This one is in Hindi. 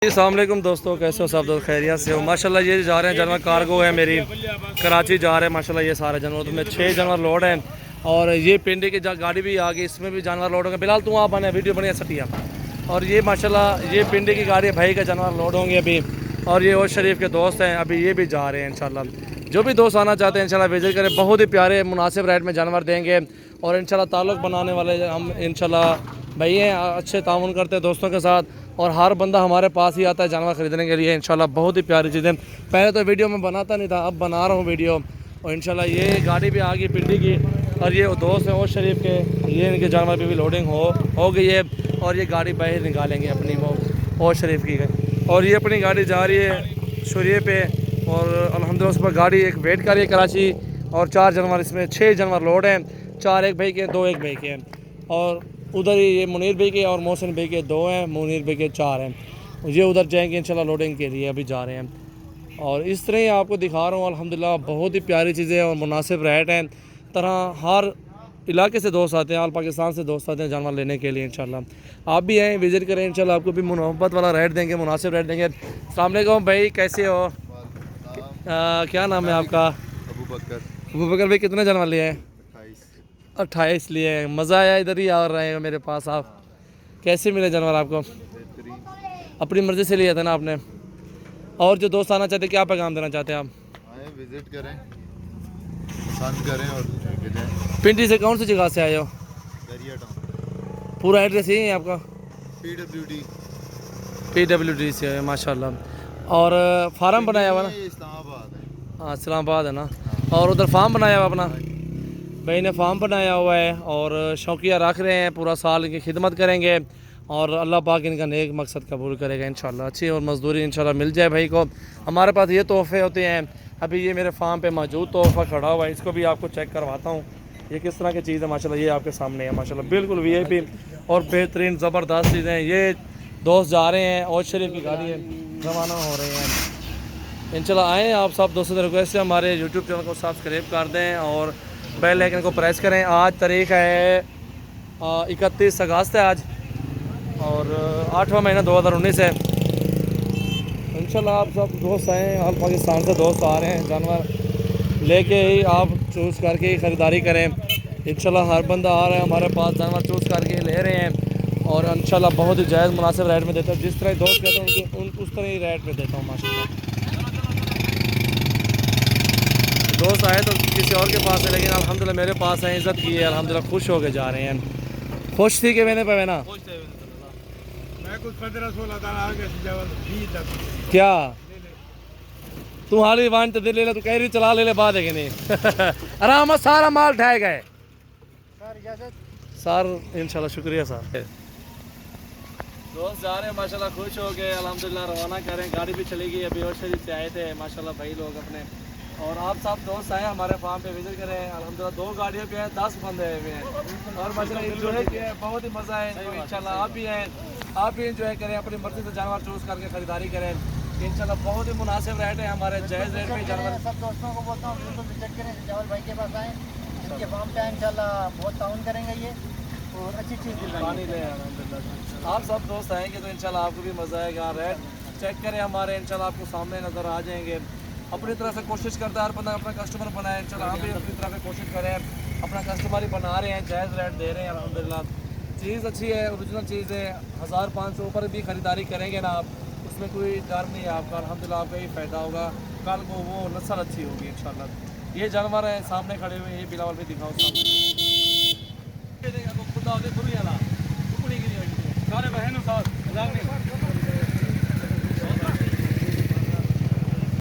अस्सलाम वालेकुम दोस्तों, कैसे हो सब दोस्त? खैरियत से हो? माशाल्लाह ये जा रहे हैं जानवर कार्गो है मेरी, कराची जा रहे हैं माशाल्लाह। ये सारे जानवर तो में 6 जानवर लोड हैं और ये पिंडी की गाड़ी भी आ गई, इसमें भी जानवर लोड होंगे। बिलाल तू आप बने वीडियो बनी सटिया। और ये माशाल्लाह ये पिंडी की गाड़ी भाई का जानवर लोड होंगे अभी। और ये और शरीफ के दोस्त हैं, अभी ये भी जा रहे हैं इंशाल्लाह। जो भी दोस्त आना चाहते हैं इंशाल्लाह विजिट करें, बहुत ही प्यारे मुनासिब रेट में जानवर देंगे। और इंशाल्लाह ताल्लुक़ बनाने वाले हम इंशाल्लाह भाई हैं, अच्छे ताउन करते हैं दोस्तों के साथ। और हर बंदा हमारे पास ही आता है जानवर ख़रीदने के लिए इंशाल्लाह। बहुत ही प्यारी चीज़ें, पहले तो वीडियो में बनाता नहीं था, अब बना रहा हूँ वीडियो। और इंशाल्लाह ये गाड़ी भी आ गई पिंडी की। और ये दोस्त हैं और शरीफ के, ये इनके जानवर भी लोडिंग हो गई है। और ये गाड़ी बाहर निकालेंगे अपनी वो और शरीफ की। और ये अपनी गाड़ी जा रही है शुरिये पे। और अल्हम्दुलिल्लाह उस पर गाड़ी एक वेट कर रही है कराची। और 4 जानवर, इसमें 6 जानवर लोड हैं। 4 एक भाई के, 2 एक भाई के हैं। और उधर ही ये मुनीर भाई के और मोहसिन भाई के 2 हैं, मुनीर भाई के 4 हैं। ये उधर जाएंगे इंशाल्लाह लोडिंग के लिए, अभी जा रहे हैं। और इस तरह ही आपको दिखा रहा हूँ अल्हम्दुलिल्लाह, बहुत ही प्यारी चीज़ें और मुनासिब रेट हैं। तरह हर इलाके से दोस्त आते हैं, आल पाकिस्तान से दोस्त आते हैं जानवर लेने के लिए इंशाल्लाह। आप भी आएँ, विज़िट करें इंशाल्लाह, आपको भी मोहब्बत वाला रेट देंगे, मुनासिब रेट देंगे। अस्सलाम वालेकुम भाई, कैसे हो? क्या नाम है आपका? अबू बकर। अबू बकर भाई, कितने जानवर लिए हैं? 28 लिए हैं। मज़ा आया इधर ही आ रहे हैं मेरे पास आप? कैसे मिले जानवर आपको? अपनी मर्ज़ी से लिया था ना आपने? और जो दोस्त आना चाहते क्या पैगाम देना चाहते हैं आप? आए, विजिट करें, पसंद करें और लेके जाएं। पिंडी से कौन सी जगह से आए हो? दरिया टाउन। पूरा एड्रेस यही है आपका? PWD से है माशाल्लाह। और फार्म बनाया हुआ ना? इस्लामाबाद है। हाँ, इस्लामाबाद है ना। और उधर फार्म बनाया हुआ अपना भाई ने, फार्म बनाया हुआ है। और शौकिया रख रहे हैं, पूरा साल इनकी खिदमत करेंगे। और अल्लाह पाक इनका नेक मकसद कबूल करेगा इंशाल्लाह। अच्छी और मजदूरी इंशाल्लाह मिल जाए भाई को। हमारे पास ये तोहफे होते हैं। अभी ये मेरे फार्म पे मौजूद तोहफा खड़ा हुआ है, इसको भी आपको चेक करवाता हूँ। ये किस तरह की चीज़ है माशाल्लाह, ये आपके सामने है माशाल्लाह, बिल्कुल VIP और बेहतरीन ज़बरदस्त चीज़ें। ये दोस्त जा रहे हैं और शरीफ की गाड़ी है, रवाना हो रहे हैं इंशाल्लाह। आएँ आप सब दोस्तों से रिक्वेस्ट है, हमारे यूट्यूब चैनल को सब्सक्राइब कर दें और बेल आइकन को प्रेस करें। आज तारीख़ है 31 अगस्त है आज, और 8वां महीना 2019 है। इंशाल्लाह आप सब दोस्त आएँ, ऑल पाकिस्तान से दोस्त आ रहे हैं, जानवर लेके ही आप चूज़ करके ही ख़रीदारी करें इंशाल्लाह। हर बंदा आ रहा है हमारे पास, जानवर चूज़ करके ले रहे हैं। और इंशाल्लाह बहुत ही जायज़ मुनासिब रेट में देता हूँ, जिस तरह दोस्त कहते हैं उस तरह ही रेट में देता हूँ माशाल्लाह। दोस्त आए तो किसी और के पास है, लेकिन अल्हम्दुलिल्लाह मेरे पास है, इज़्ज़त की है अल्हम्दुलिल्लाह, खुश होके जा रहे हैं। खुश थी कि मैंने पे ना कुछ 15-16 क्या तू हाली वान तो ले ले, तू कह रही चला ले ले, बात है कि नहीं? आराम सारा माल ढह गए सर इंशाल्लाह। शुक्रिया सर। दोस्त जा रहे हैं माशाल्लाह, खुश हो गए अल्हम्दुलिल्लाह, रवाना करें। गाड़ी भी चलेगी, अभी और शरीफ से आए थे माशाल्लाह भाई लोग अपने। और आप सब दोस्त आए हमारे फार्म पे, विजिट करें अल्हम्दुलिल्लाह। 2 गाड़ियों पे हैं, 10 बंदे हुए हैं और माशाल्लाह एंजॉय किया है, बहुत ही मज़ा है इंशाल्लाह। आप भी हैं, आप भी एंजॉय करें, अपनी मर्ज़ी से जानवर चूज़ करके ख़रीदारी करें इंशाल्लाह। बहुत ही मुनासिब रेट है हमारे, जायज़ रेट में जानवर। सब दोस्तों को बोलता हूँ बिल्कुल विजिट करें, जवाल भाई के पास आएँ, इनके फार्म पे इंशाल्लाह बहुत ताउन करेंगे ये, और अच्छी चीज़ पानी ले अल्हम्दुलिल्लाह। आप सब दोस्त आएंगे तो इंशाल्लाह आपको भी मज़ा आएगा। रेट चेक करें हमारे, इंशाल्लाह आपको सामने नज़र आ जाएंगे। अपनी तरफ से कोशिश करता है हर बंदा अपना कस्टमर बनाए, इंशाल्लाह हम भी अपनी तरफ से कोशिश करें, अपना कस्टमर ही बना रहे हैं, जायज़ रेट दे रहे हैं अल्हम्दुलिल्लाह। चीज़ अच्छी है, ओरिजिनल चीज़ है। 1500 ऊपर भी ख़रीदारी करेंगे ना आप, उसमें कोई डर नहीं है आपका अल्हम्दुलिल्लाह, आपका ही फ़ायदा होगा। कल को वो नस्ल अच्छी होगी इंशाल्लाह। ये जानवर है सामने खड़े हुए, ये बिलावल भी दिखाओ सामने।